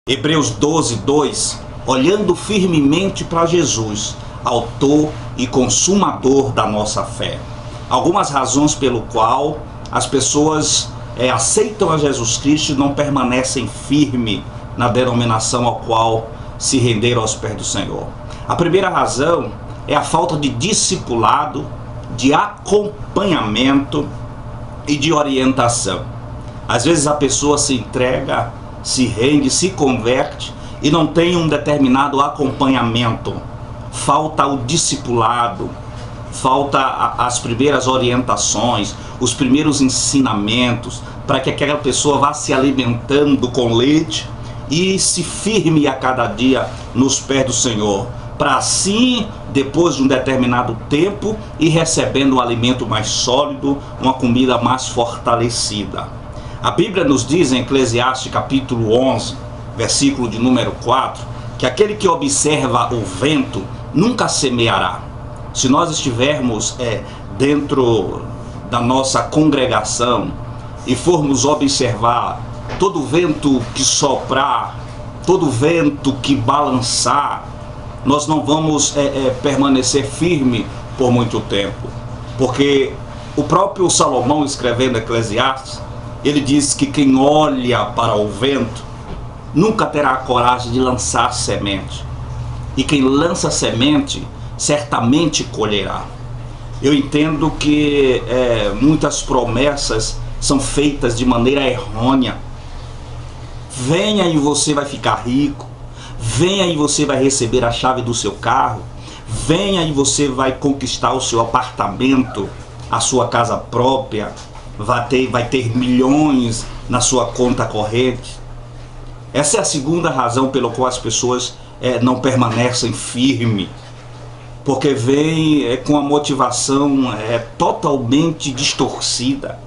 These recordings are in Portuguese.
Hebreus 12, 2, olhando firmemente para Jesus, autor e consumador da nossa fé. Algumas razões pelo qual as pessoas aceitam a Jesus Cristo e não permanecem firmes na denominação ao qual se renderam aos pés do Senhor. A primeira razão é a falta de discipulado, de acompanhamento e de orientação. Às vezes a pessoa se entrega, se rende, se converte e não tem um determinado acompanhamento. Falta o discipulado, falta as primeiras orientações, os primeiros ensinamentos, para que aquela pessoa vá se alimentando com leite e se firme a cada dia nos pés do Senhor, para assim, depois de um determinado tempo, ir recebendo um alimento mais sólido, uma comida mais fortalecida. A Bíblia nos diz em Eclesiastes capítulo 11, versículo de número 4, que aquele que observa o vento nunca semeará. Se nós estivermos dentro da nossa congregação e formos observar todo vento que soprar, todo vento que balançar, nós não vamos permanecer firme por muito tempo. Porque o próprio Salomão, escrevendo Eclesiastes, ele diz que quem olha para o vento nunca terá a coragem de lançar semente. E quem lança semente certamente colherá. Eu entendo que muitas promessas são feitas de maneira errônea. Venha e você vai ficar rico. Venha e você vai receber a chave do seu carro. Venha e você vai conquistar o seu apartamento, a sua casa própria. Vai ter milhões na sua conta corrente. Essa é a segunda razão pela qual as pessoas não permanecem firmes. Porque vem com a motivação totalmente distorcida.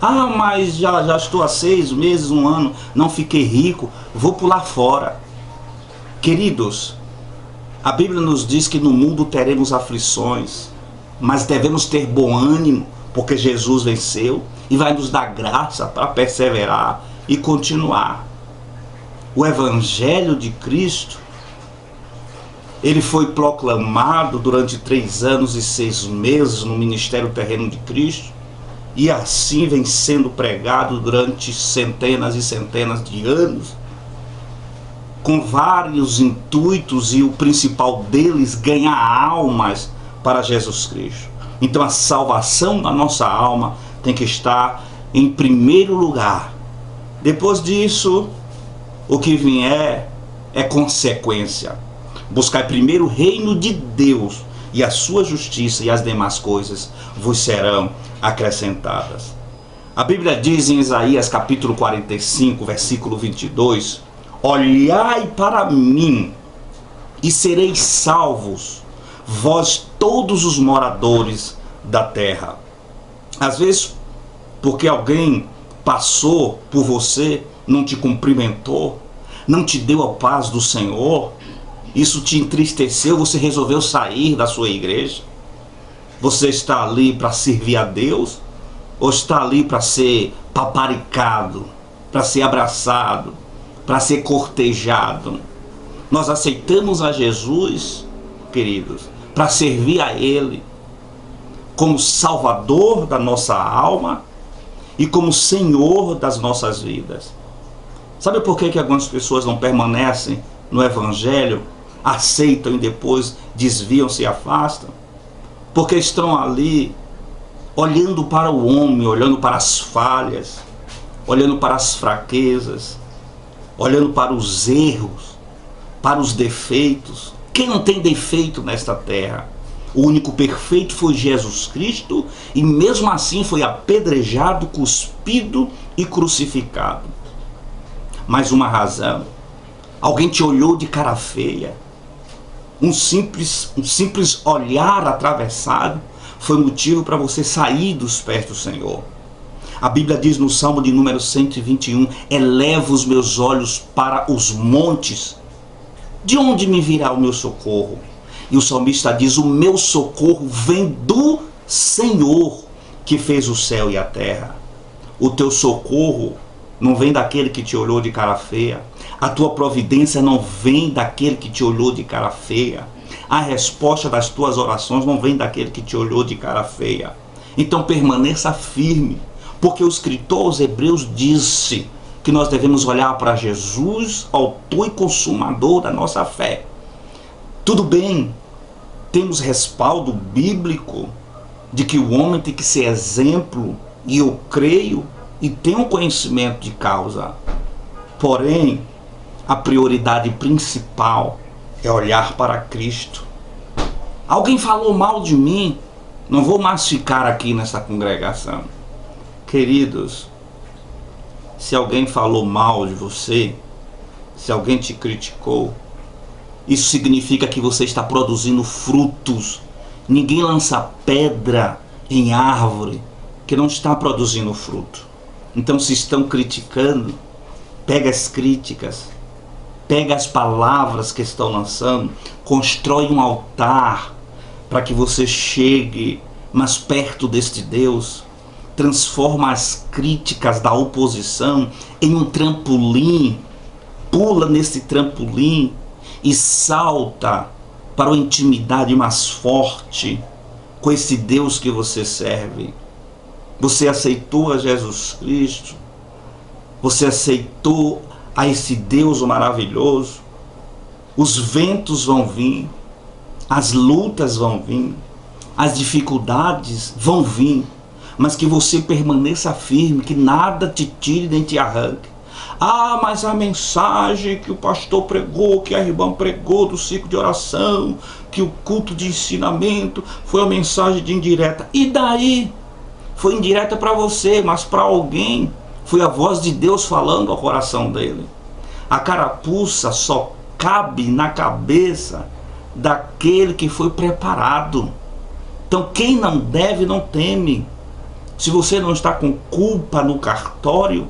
Ah, mas já estou há 6 meses, 1 ano, não fiquei rico, vou pular fora. Queridos, a Bíblia nos diz que no mundo teremos aflições, mas devemos ter bom ânimo, porque Jesus venceu e vai nos dar graça para perseverar e continuar. O Evangelho de Cristo, ele foi proclamado durante 3 anos e 6 meses no ministério terreno de Cristo, e assim vem sendo pregado durante centenas e centenas de anos, com vários intuitos, e o principal deles, ganhar almas para Jesus Cristo. Então a salvação da nossa alma tem que estar em primeiro lugar. Depois disso, o que vier é consequência. Buscar primeiro o reino de Deus e a sua justiça, e as demais coisas vos serão acrescentadas. A Bíblia diz em Isaías capítulo 45, versículo 22, olhai para mim e sereis salvos, vós todos os moradores da terra. Às vezes, porque alguém passou por você, não te cumprimentou, não te deu a paz do Senhor, isso te entristeceu, você resolveu sair da sua igreja. Você está ali para servir a Deus, ou está ali para ser paparicado, para ser abraçado, para ser cortejado? Nós aceitamos a Jesus, queridos, para servir a Ele como Salvador da nossa alma e como Senhor das nossas vidas. Sabe por que algumas pessoas não permanecem no Evangelho, aceitam e depois desviam-se e afastam? Porque estão ali olhando para o homem, olhando para as falhas, olhando para as fraquezas, olhando para os erros, para os defeitos. Quem não tem defeito nesta terra? O único perfeito foi Jesus Cristo, e mesmo assim foi apedrejado, cuspido e crucificado. Mais uma razão: alguém te olhou de cara feia. Um simples olhar atravessado foi motivo para você sair dos pés do Senhor. A Bíblia diz no Salmo de número 121, eleva os meus olhos para os montes, de onde me virá o meu socorro? E o salmista diz, o meu socorro vem do Senhor, que fez o céu e a terra. O teu socorro não vem daquele que te olhou de cara feia. A tua providência não vem daquele que te olhou de cara feia. A resposta das tuas orações não vem daquele que te olhou de cara feia. Então permaneça firme, porque o escritor aos Hebreus disse que nós devemos olhar para Jesus, autor e consumador da nossa fé. Tudo bem, temos respaldo bíblico de que o homem tem que ser exemplo, e eu creio e tenho conhecimento de causa. Porém, a prioridade principal é olhar para Cristo. Alguém falou mal de mim, não vou mais ficar aqui nessa congregação. Queridos, se alguém falou mal de você, se alguém te criticou, isso significa que você está produzindo frutos. Ninguém lança pedra em árvore que não está produzindo fruto. Então, se estão criticando, pega as críticas, pega as palavras que estão lançando, constrói um altar para que você chegue mais perto deste Deus. Transforma as críticas da oposição em um trampolim, pula nesse trampolim e salta para uma intimidade mais forte com esse Deus que você serve. Você aceitou a Jesus Cristo, você aceitou a esse Deus maravilhoso. Os ventos vão vir, as lutas vão vir, as dificuldades vão vir, mas que você permaneça firme, que nada te tire nem te arranque. Ah, mas a mensagem que o pastor pregou, que a irmã pregou do ciclo de oração, que o culto de ensinamento foi uma mensagem de indireta. E daí? Foi indireta para você, mas para alguém foi a voz de Deus falando ao coração dele. A carapuça só cabe na cabeça daquele que foi preparado. Então quem não deve não teme. Se você não está com culpa no cartório,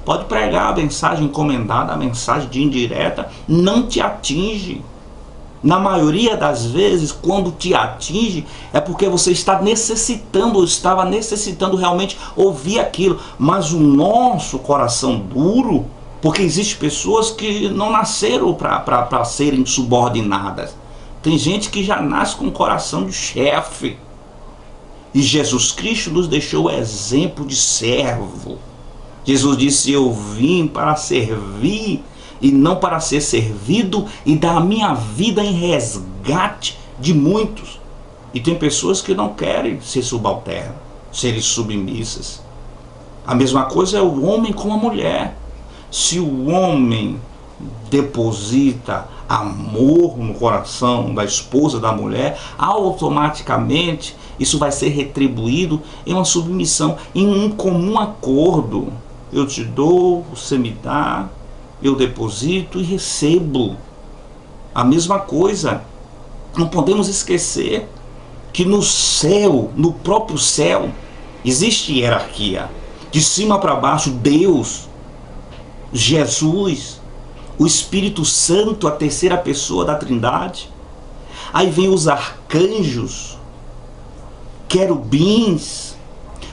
pode pregar a mensagem encomendada, a mensagem de indireta, não te atinge. Na maioria das vezes, quando te atinge, é porque você está necessitando, ou estava necessitando realmente ouvir aquilo. Mas o nosso coração duro, porque existem pessoas que não nasceram para serem subordinadas. Tem gente que já nasce com o coração de chefe. E Jesus Cristo nos deixou o exemplo de servo. Jesus disse: eu vim para servir e não para ser servido, e dar a minha vida em resgate de muitos. E tem pessoas que não querem ser subalternas, serem submissas. A mesma coisa é o homem com a mulher. Se o homem deposita amor no coração da esposa, da mulher, automaticamente isso vai ser retribuído em uma submissão, em um comum acordo. Eu te dou, você me dá, eu deposito e recebo. A mesma coisa. Não podemos esquecer que no céu, no próprio céu, existe hierarquia. De cima para baixo, Deus, Jesus, o Espírito Santo, a terceira pessoa da Trindade. Aí vem os arcanjos, querubins,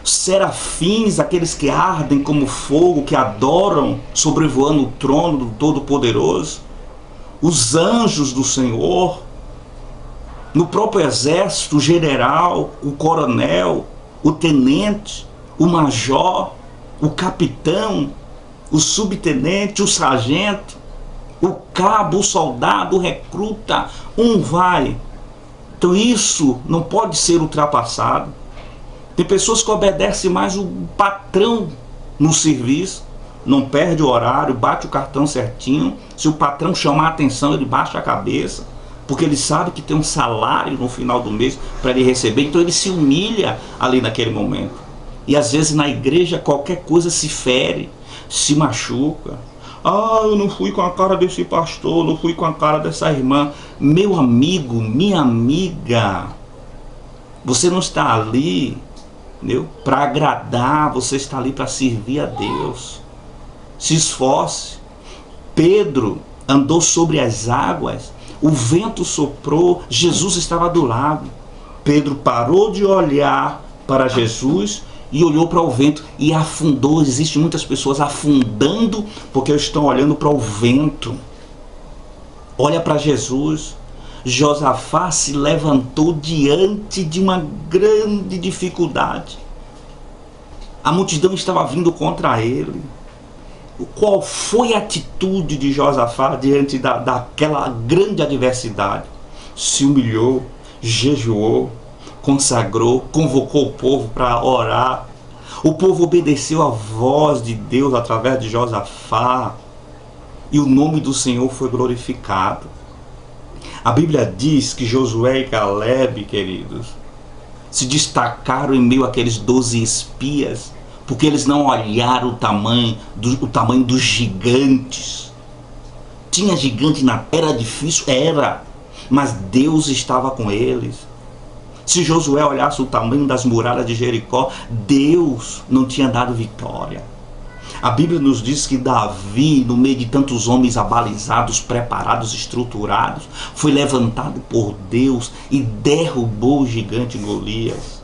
serafins, aqueles que ardem como fogo, que adoram sobrevoando o trono do Todo-Poderoso, os anjos do Senhor, no próprio exército, o general, o coronel, o tenente, o major, o capitão, o subtenente, o sargento, o cabo, o soldado, o recruta, vai. Então isso não pode ser ultrapassado. Tem pessoas que obedecem mais o patrão no serviço, não perde o horário, bate o cartão certinho. Se o patrão chamar a atenção, ele baixa a cabeça, porque ele sabe que tem um salário no final do mês para ele receber, então ele se humilha ali naquele momento. E às vezes na igreja qualquer coisa se fere, se machuca. Ah, eu não fui com a cara desse pastor, não fui com a cara dessa irmã. Meu amigo, minha amiga, você não está ali para agradar, você está ali para servir a Deus. Se esforce. Pedro andou sobre as águas, o vento soprou, Jesus estava do lado. Pedro parou de olhar para Jesus e olhou para o vento e afundou. Existem muitas pessoas afundando porque estão olhando para o vento. Olha para Jesus. Josafá se levantou diante de uma grande dificuldade. A multidão estava vindo contra ele. Qual foi a atitude de Josafá diante daquela grande adversidade? Se humilhou, jejuou, consagrou, convocou o povo para orar. O povo obedeceu a voz de Deus através de Josafá. E o nome do Senhor foi glorificado. A Bíblia diz que Josué e Caleb, queridos, se destacaram em meio àqueles 12 espias, porque eles não olharam o tamanho dos gigantes. Tinha gigante na terra, era difícil, era, mas Deus estava com eles. Se Josué olhasse o tamanho das muralhas de Jericó, Deus não tinha dado vitória. A Bíblia nos diz que Davi, no meio de tantos homens abalizados, preparados, estruturados, foi levantado por Deus e derrubou o gigante Golias.